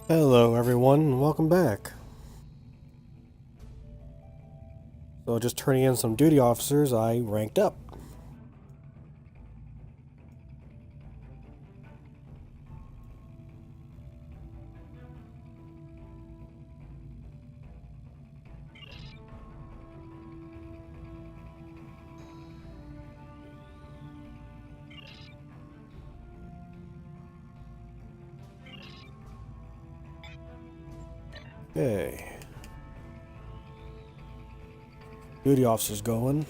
Hello everyone, and welcome back. So just turning in some duty officers, I ranked up. Okay. Duty officers going.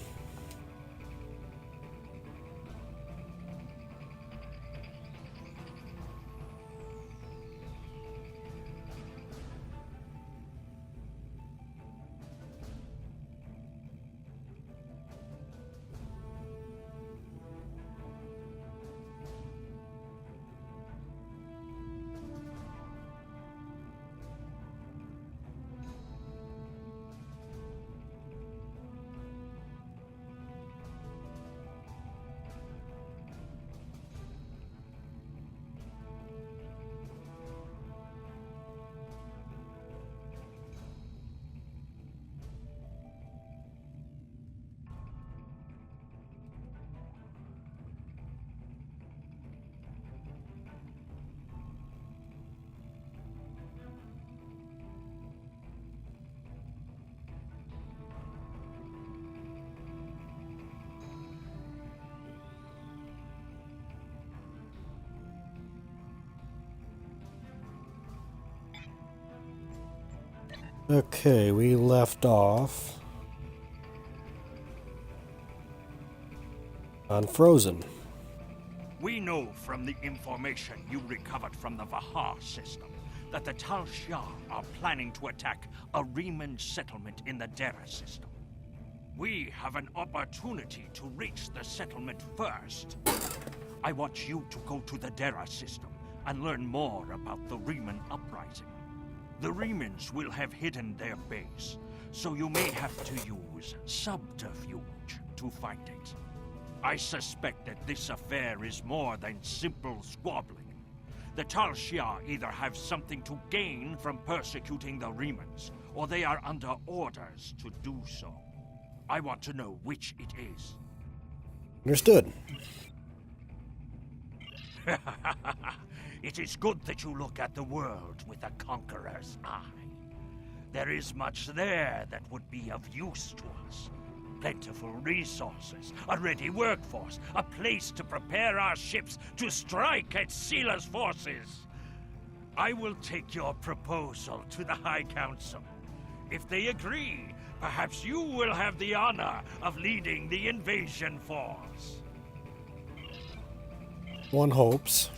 Okay, we left off on Frozen. We know from the information you recovered from the Vahar system that the Tal Shiar are planning to attack a Riemann settlement in the Dera system. We have an opportunity to reach the settlement first. I want you to go to the Dera system and learn more about the Riemann uprising. The Riemanns will have hidden their base, so you may have to use subterfuge to find it. I suspect that this affair is more than simple squabbling. The Tal Shiar either have something to gain from persecuting the Riemanns, or they are under orders to do so. I want to know which it is. Understood. It is good that you look at the world with a conqueror's eye. There is much there that would be of use to us. Plentiful resources, a ready workforce, a place to prepare our ships to strike at Seela's forces. I will take your proposal to the High Council. If they agree, perhaps you will have the honor of leading the invasion force. One hopes.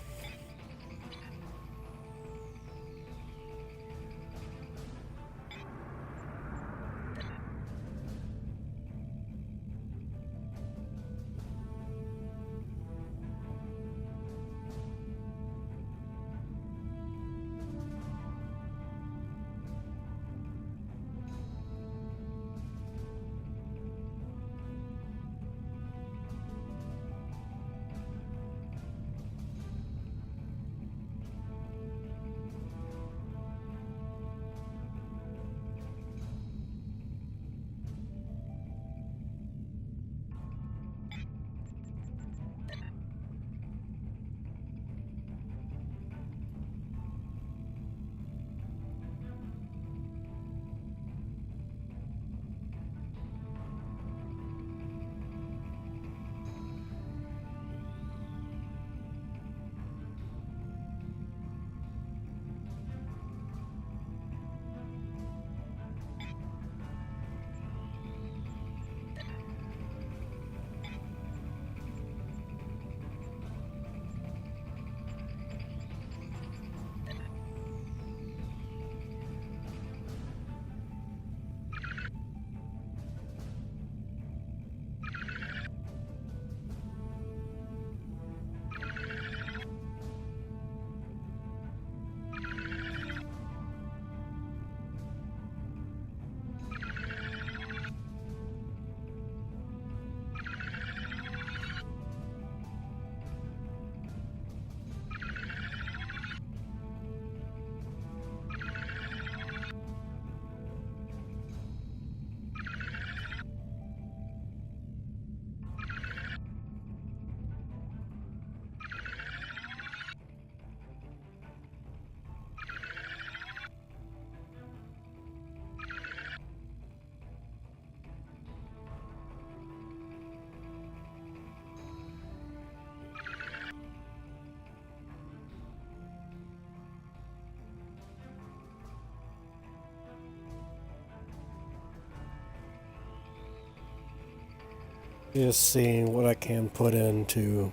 Just seeing what I can put into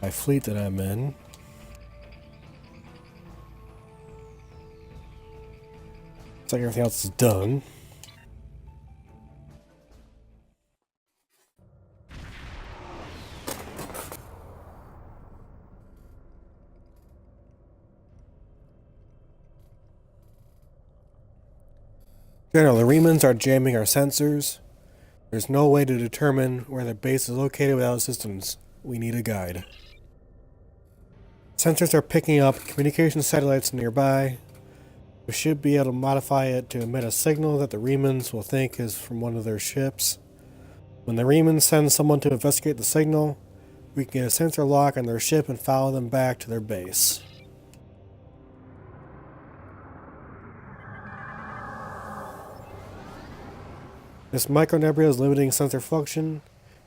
my fleet that I'm in. Looks like everything else is done. General, the Remans are jamming our sensors. There's no way to determine where their base is located without assistance. We need a guide. Sensors are picking up communication satellites nearby. We should be able to modify it to emit a signal that the Remans will think is from one of their ships. When the Remans send someone to investigate the signal, we can get a sensor lock on their ship and follow them back to their base. This micronebula is limiting sensor function.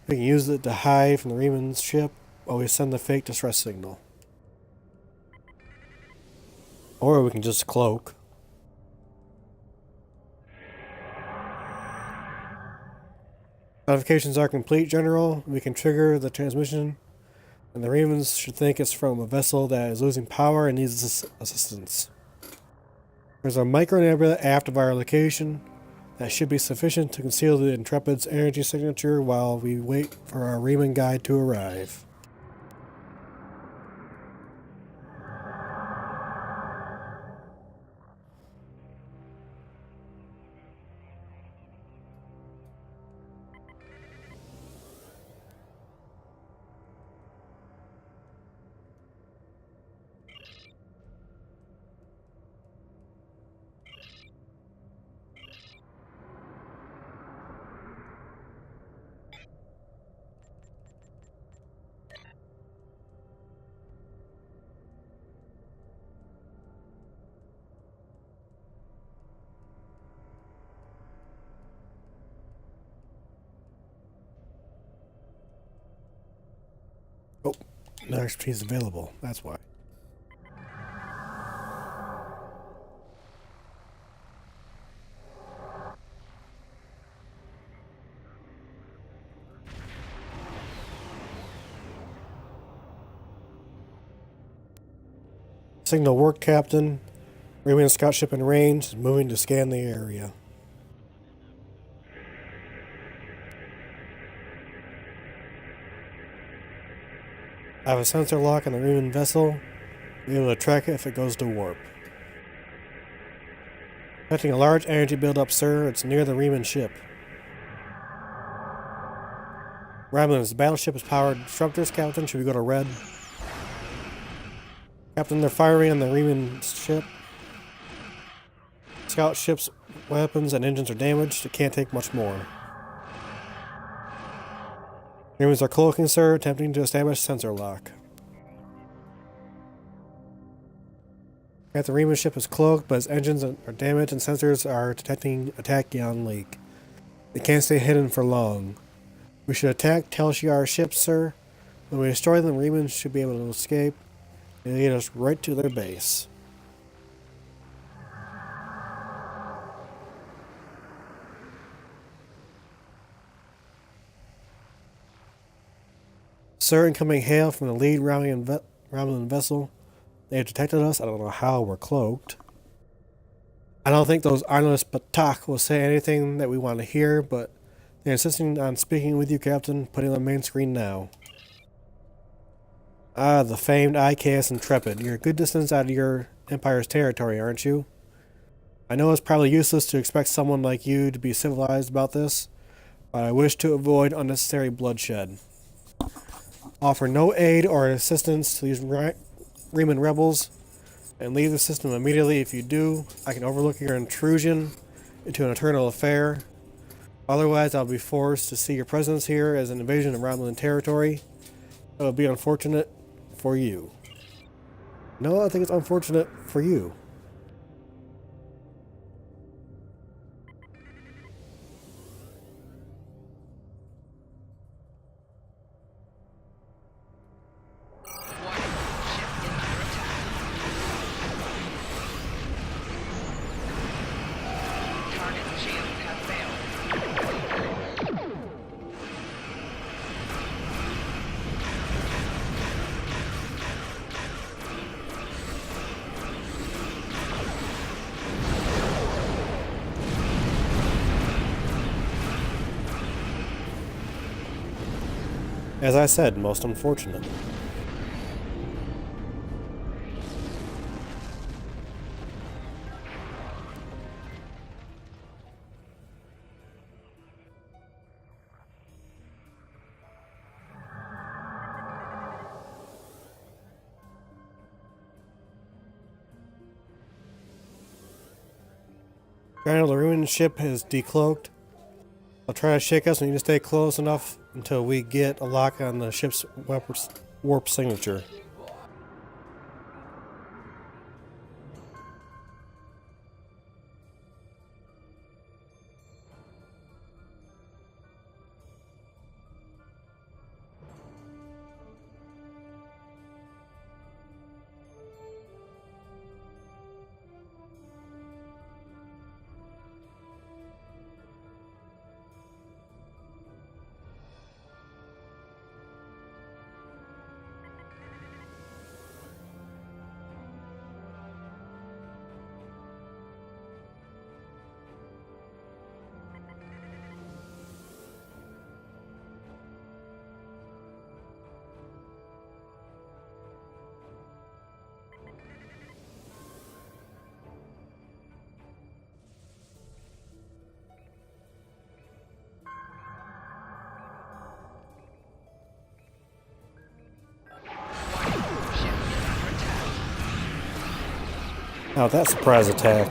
We can use it to hide from the Reman's ship while we send the fake distress signal. Or we can just cloak. Modifications are complete, General. We can trigger the transmission, and the Remans should think it's from a vessel that is losing power and needs assistance. There's a micronebula aft of our location that should be sufficient to conceal the Intrepid's energy signature while we wait for our Reman guide to arrive. Oh, no expertise available. That's why. Signal work, Captain. Reman scout ship in range is moving to scan the area. I have a sensor lock on the Reman vessel. Be able to track it if it goes to warp. Detecting a large energy buildup, sir. It's near the Reman ship. Ramblins, the battleship is powered. Disruptors, Captain. Should we go to red? Captain, they're firing on the Reman ship. Scout ship's weapons and engines are damaged. It can't take much more. Remans are cloaking, sir, attempting to establish sensor lock. The Reman ship is cloaked, but its engines are damaged and sensors are detecting attack beyond lake. They can't stay hidden for long. We should attack Tal Shiar's ship, sir. When we destroy them, Reman should be able to escape and lead us right to their base. Sir, incoming hail from the lead Romulan vessel. They have detected us. I don't know how we're cloaked. I don't think those Arnolis Batak will say anything that we want to hear, but they're insisting on speaking with you, Captain. Putting on the main screen now. Ah, the famed IKS Intrepid. You're a good distance out of your Empire's territory, aren't you? I know it's probably useless to expect someone like you to be civilized about this, but I wish to avoid unnecessary bloodshed. Offer no aid or assistance to these Reman rebels, and leave the system immediately. If you do, I can overlook your intrusion into an eternal affair. Otherwise, I'll be forced to see your presence here as an invasion of Romulan territory. It would be unfortunate for you. No, I think it's unfortunate for you. As I said, most unfortunate. Granted, the ruined ship is decloaked. I'll try to shake us and you need to stay close enough until we get a lock on the ship's warp signature. Now that surprise attack.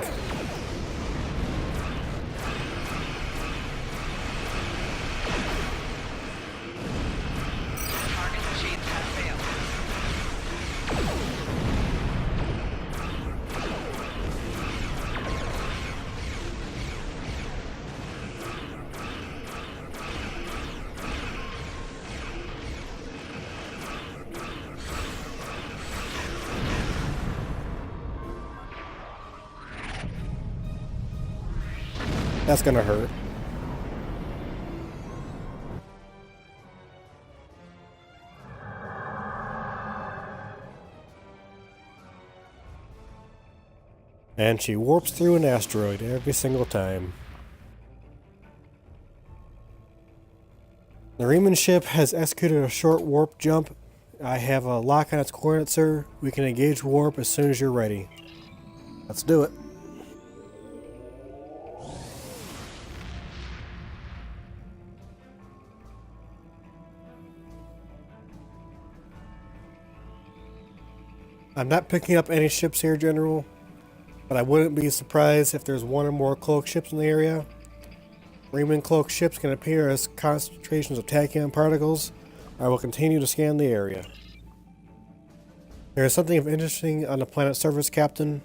Target machines have failed. That's gonna hurt. And she warps through an asteroid every single time. The Riemann ship has executed a short warp jump. I have a lock on its coordinates, sir. We can engage warp as soon as you're ready. Let's do it. I'm not picking up any ships here, General, but I wouldn't be surprised if there's one or more cloaked ships in the area. Riemann cloaked ships can appear as concentrations of tachyon particles. I will continue to scan the area. There is something of interesting on the planet's surface, Captain.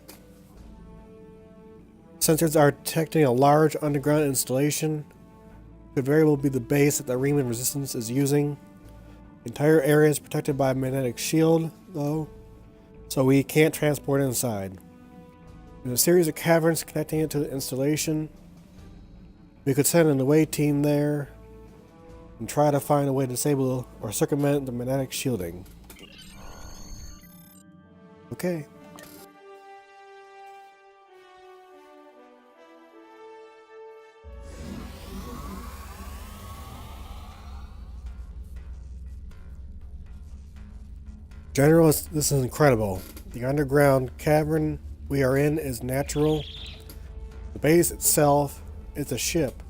Sensors are detecting a large underground installation. Could very well be the base that the Riemann resistance is using. The entire area is protected by a magnetic shield, though, so we can't transport inside. There's a series of caverns connecting it to the installation. We could send an away team there and try to find a way to disable or circumvent the magnetic shielding. Okay. General, this is incredible. The underground cavern we are in is natural. The base itself is a ship.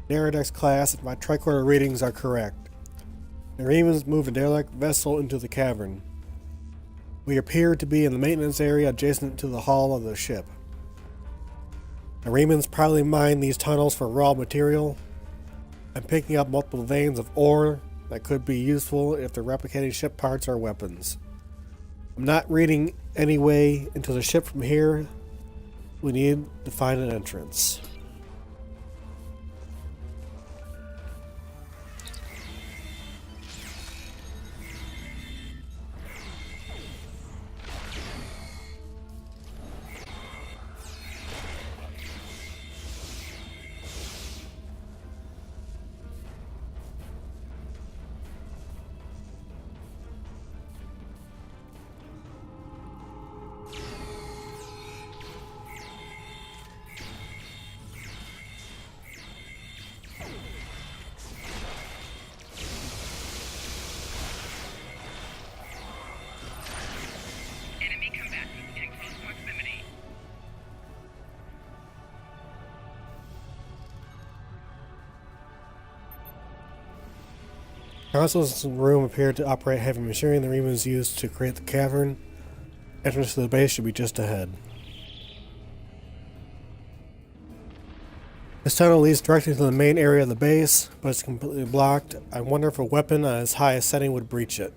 Naradex class, if my tricorder readings are correct. The Riemanns moved a derelict vessel into the cavern. We appear to be in the maintenance area adjacent to the hull of the ship. The Riemanns probably mine these tunnels for raw material. I'm picking up multiple veins of ore that could be useful if the replicating ship parts are weapons. I'm not reading any way into the ship from here. We need to find an entrance. Consoles in the room appear to operate heavy machinery the Remans used to create the cavern. Entrance to the base should be just ahead. This tunnel leads directly to the main area of the base, but it's completely blocked. I wonder if a weapon on as high a setting would breach it.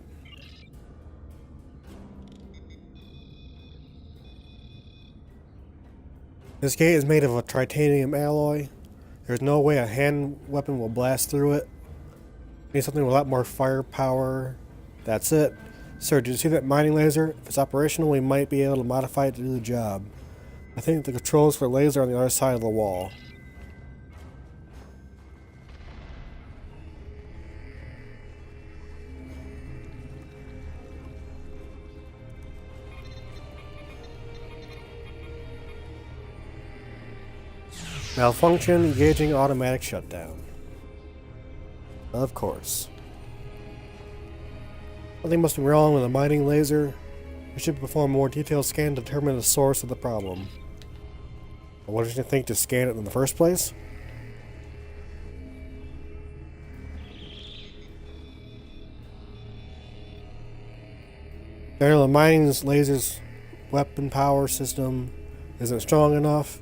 This gate is made of a titanium alloy. There's no way a hand weapon will blast through it. Need something with a lot more firepower. That's it. Sir, did you see that mining laser? If it's operational, we might be able to modify it to do the job. I think the controls for the laser are on the other side of the wall. Malfunction, engaging automatic shutdown. Of course. Something must be wrong with the mining laser. We should perform a more detailed scan to determine the source of the problem. What did you think to scan it in the first place? Generally, the mining laser's weapon power system isn't strong enough.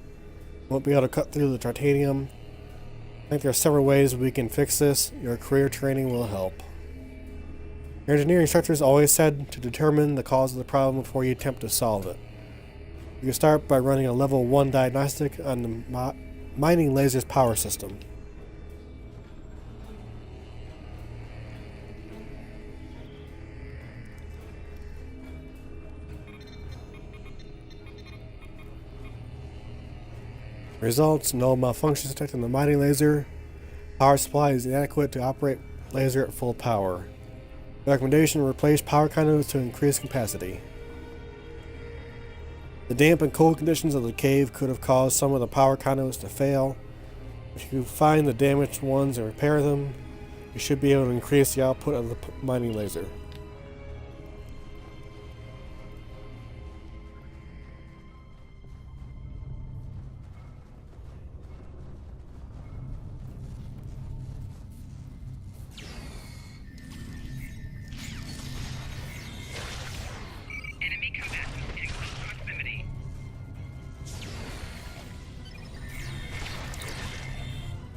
Won't be able to cut through the titanium. I think there are several ways we can fix this. Your career training will help. Your engineering instructors always said to determine the cause of the problem before you attempt to solve it. You can start by running a level 1 diagnostic on the mining laser's power system. Results: no malfunctions detected in the mining laser. Power supply is inadequate to operate laser at full power. Recommendation: replace power conduits to increase capacity. The damp and cold conditions of the cave could have caused some of the power conduits to fail. If you find the damaged ones and repair them, you should be able to increase the output of the mining laser.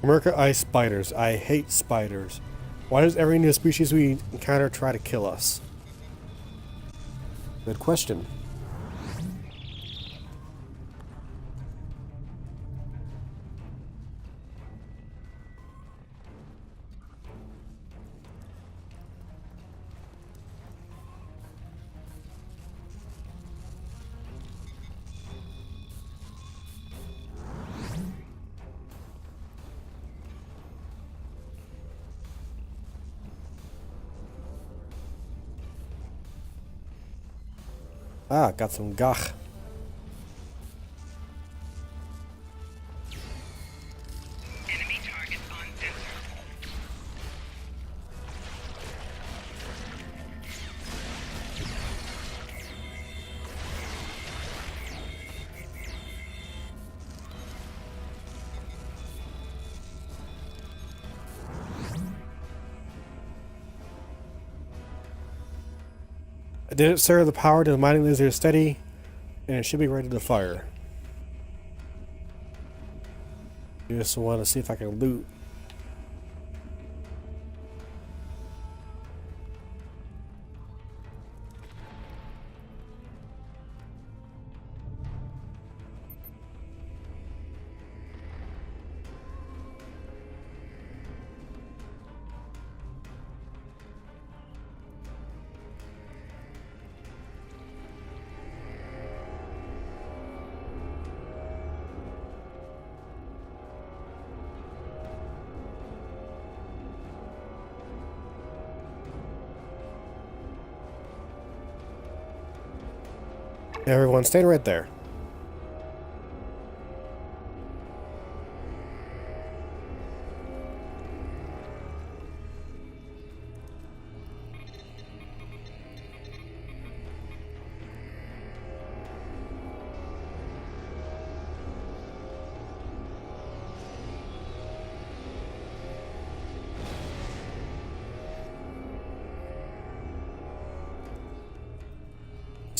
America ice spiders. I hate spiders. Why does every new species we encounter try to kill us? Good question. Ah, got some gach. Enemy target on sensor. Did it, sir? The power to the mining laser is steady, and it should be ready to fire. Just want to see if I can loot. Everyone, stand right there.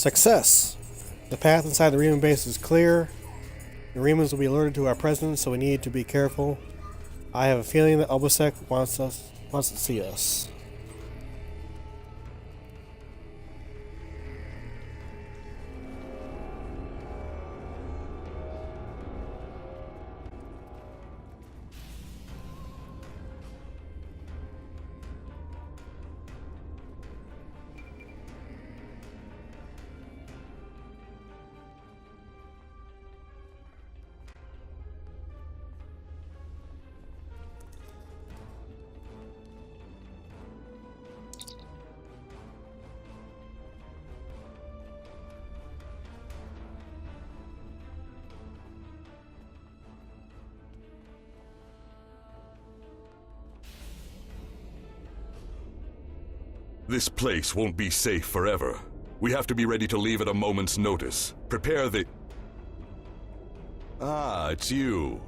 Success! The path inside the Reman base is clear. The Remans will be alerted to our presence, so we need to be careful. I have a feeling that Obosek wants to see us. This place won't be safe forever. We have to be ready to leave at a moment's notice. Prepare the... Ah, it's you.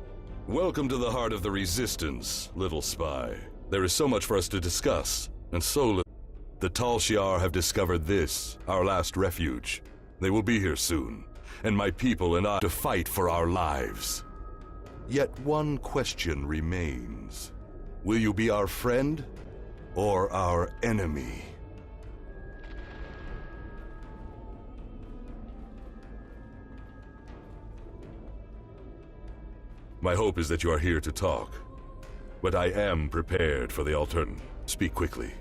Welcome to the heart of the Resistance, little spy. There is so much for us to discuss, and so little. The Tal Shiar have discovered this, our last refuge. They will be here soon, and my people and I to fight for our lives. Yet one question remains. Will you be our friend, or our enemy? My hope is that you are here to talk, but I am prepared for the alternative. Speak quickly.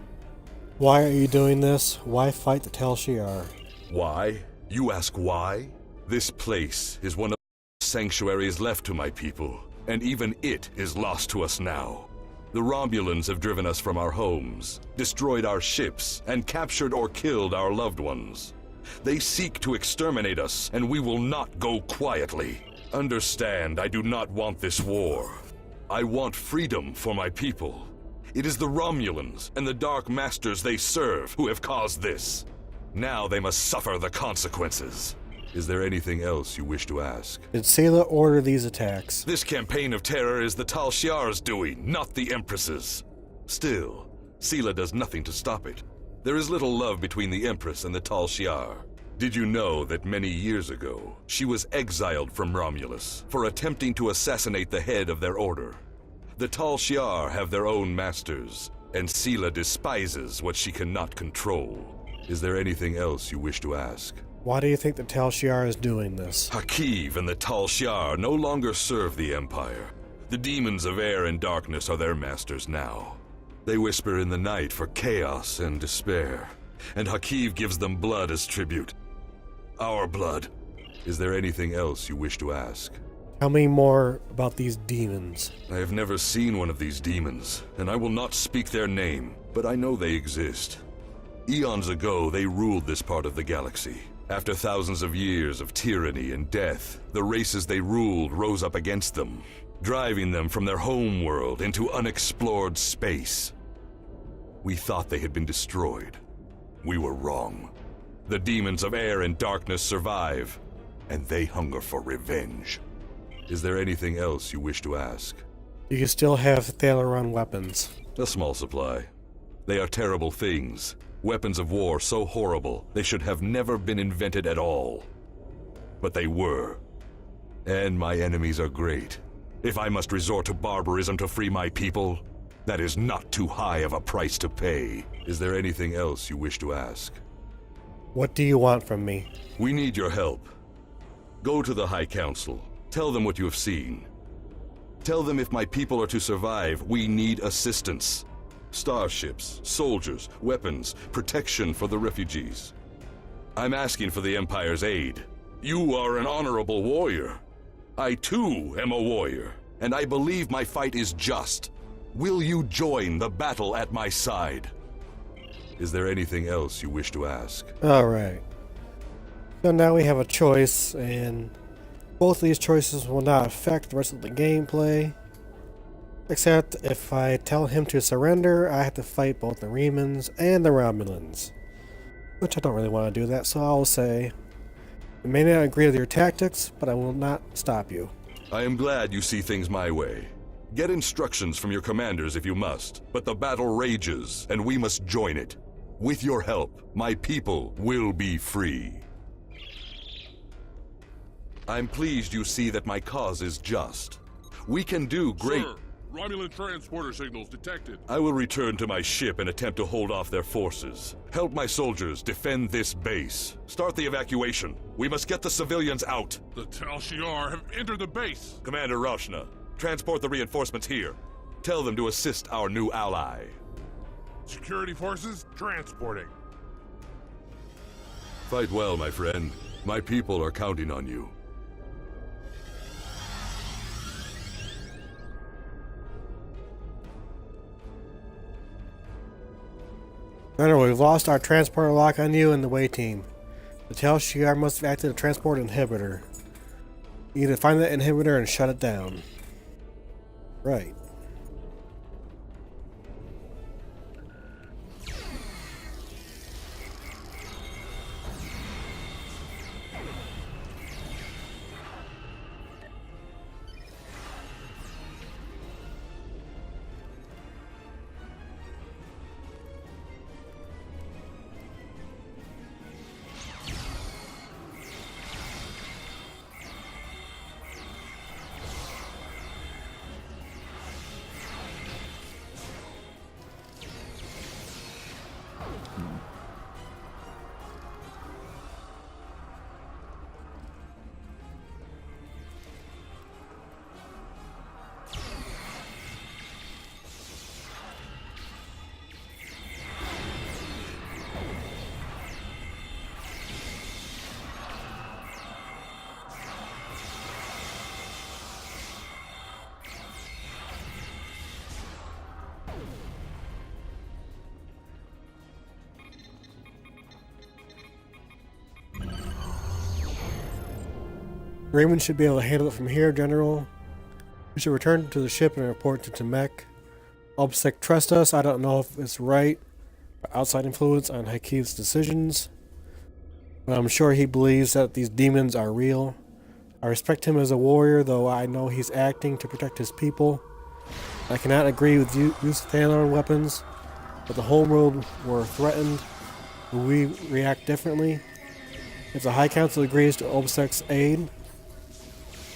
Why are you doing this? Why fight the Tal Shiar? Why? You ask why? This place is one of the sanctuaries left to my people, and even it is lost to us now. The Romulans have driven us from our homes, destroyed our ships, and captured or killed our loved ones. They seek to exterminate us, and we will not go quietly. Understand, I do not want this war. I want freedom for my people. It is the Romulans and the Dark Masters they serve who have caused this. Now they must suffer the consequences. Is there anything else you wish to ask? Did Sayla order these attacks? This campaign of terror is the Tal Shiar's doing, not the Empress's. Still, Sayla does nothing to stop it. There is little love between the Empress and the Tal Shiar. Did you know that many years ago, she was exiled from Romulus for attempting to assassinate the head of their order? The Tal Shiar have their own masters, and Sayla despises what she cannot control. Is there anything else you wish to ask? Why do you think the Tal Shiar is doing this? Hakiv and the Tal Shiar no longer serve the Empire. The demons of air and darkness are their masters now. They whisper in the night for chaos and despair, and Hakiv gives them blood as tribute. Our blood. Is there anything else you wish to ask? Tell me more about these demons. I have never seen one of these demons, and I will not speak their name, but I know they exist. Eons ago, they ruled this part of the galaxy. After thousands of years of tyranny and death, the races they ruled rose up against them, driving them from their home world into unexplored space. We thought they had been destroyed. We were wrong. The demons of air and darkness survive, and they hunger for revenge. Is there anything else you wish to ask? Do you still have Thalaron weapons? A small supply. They are terrible things. Weapons of war so horrible, they should have never been invented at all. But they were. And my enemies are great. If I must resort to barbarism to free my people, that is not too high of a price to pay. Is there anything else you wish to ask? What do you want from me? We need your help. Go to the High Council. Tell them what you have seen. Tell them if my people are to survive, we need assistance. Starships, soldiers, weapons, protection for the refugees. I'm asking for the Empire's aid. You are an honorable warrior. I too am a warrior, and I believe my fight is just. Will you join the battle at my side? Is there anything else you wish to ask? Alright. So now we have a choice, and both of these choices will not affect the rest of the gameplay. Except if I tell him to surrender, I have to fight both the Remans and the Romulans. Which I don't really want to do that, so I'll say, I may not agree with your tactics, but I will not stop you. I am glad you see things my way. Get instructions from your commanders if you must, but the battle rages, and we must join it. With your help, my people will be free. I'm pleased you see that my cause is just. We can do great... Sir, Romulan transporter signals detected. I will return to my ship and attempt to hold off their forces. Help my soldiers defend this base. Start the evacuation. We must get the civilians out. The Tal Shiar have entered the base. Commander Raushna, transport the reinforcements here. Tell them to assist our new ally. Security forces transporting. Fight well, my friend. My people are counting on you. General, we've lost our transporter lock on you and the way team. The Tal Shiar must have acted a transport inhibitor. You need to find that inhibitor and shut it down. Right. Raymond should be able to handle it from here, General. We should return to the ship and report to Tamek. OBSEC trust us. I don't know if it's right. Outside influence on Hakiv's decisions. But I'm sure he believes that these demons are real. I respect him as a warrior, though I know he's acting to protect his people. I cannot agree with use of Thanon weapons, but the whole world were threatened. Will we react differently? If the High Council agrees to OBSEC's aid,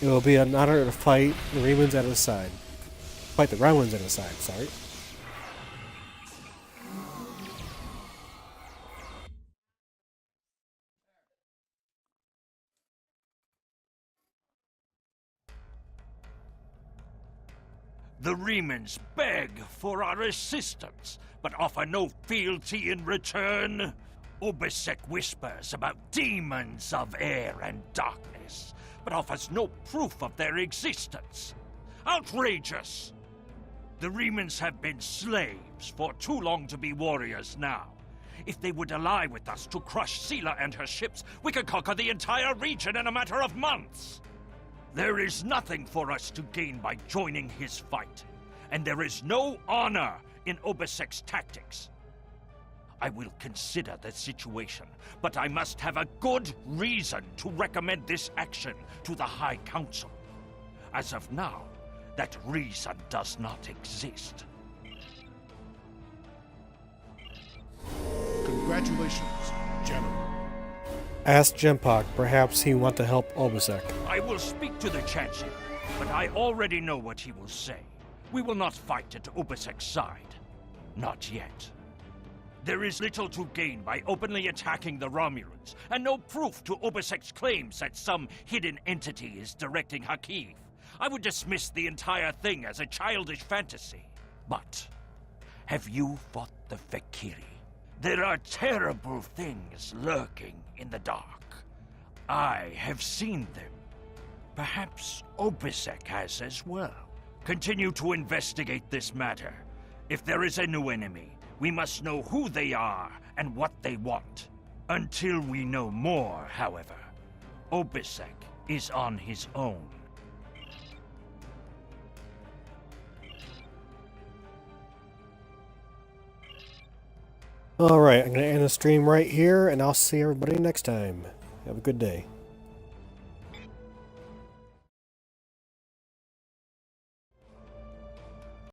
it will be an honor to fight the Remans at his side. Fight the Remans at his side, sorry. The Remans beg for our assistance, but offer no fealty in return. OBSEC whispers about demons of air and darkness, but offers no proof of their existence. Outrageous! The Remans have been slaves for too long to be warriors now. If they would ally with us to crush Sela and her ships, we could conquer the entire region in a matter of months. There is nothing for us to gain by joining his fight, and there is no honor in OBSEC's tactics. I will consider the situation, but I must have a good reason to recommend this action to the High Council. As of now, that reason does not exist. Congratulations, General. Ask Jempok. Perhaps he want to help OBSEC. I will speak to the Chancellor, but I already know what he will say. We will not fight at OBSEC's side. Not yet. There is little to gain by openly attacking the Romulans, and no proof to OBSEC's claims that some hidden entity is directing Hakiv. I would dismiss the entire thing as a childish fantasy. But have you fought the Fekiri? There are terrible things lurking in the dark. I have seen them. Perhaps OBSEC has as well. Continue to investigate this matter. If there is a new enemy, we must know who they are and what they want. Until we know more, however, OBSEC is on his own. Alright, I'm going to end the stream right here, and I'll see everybody next time. Have a good day.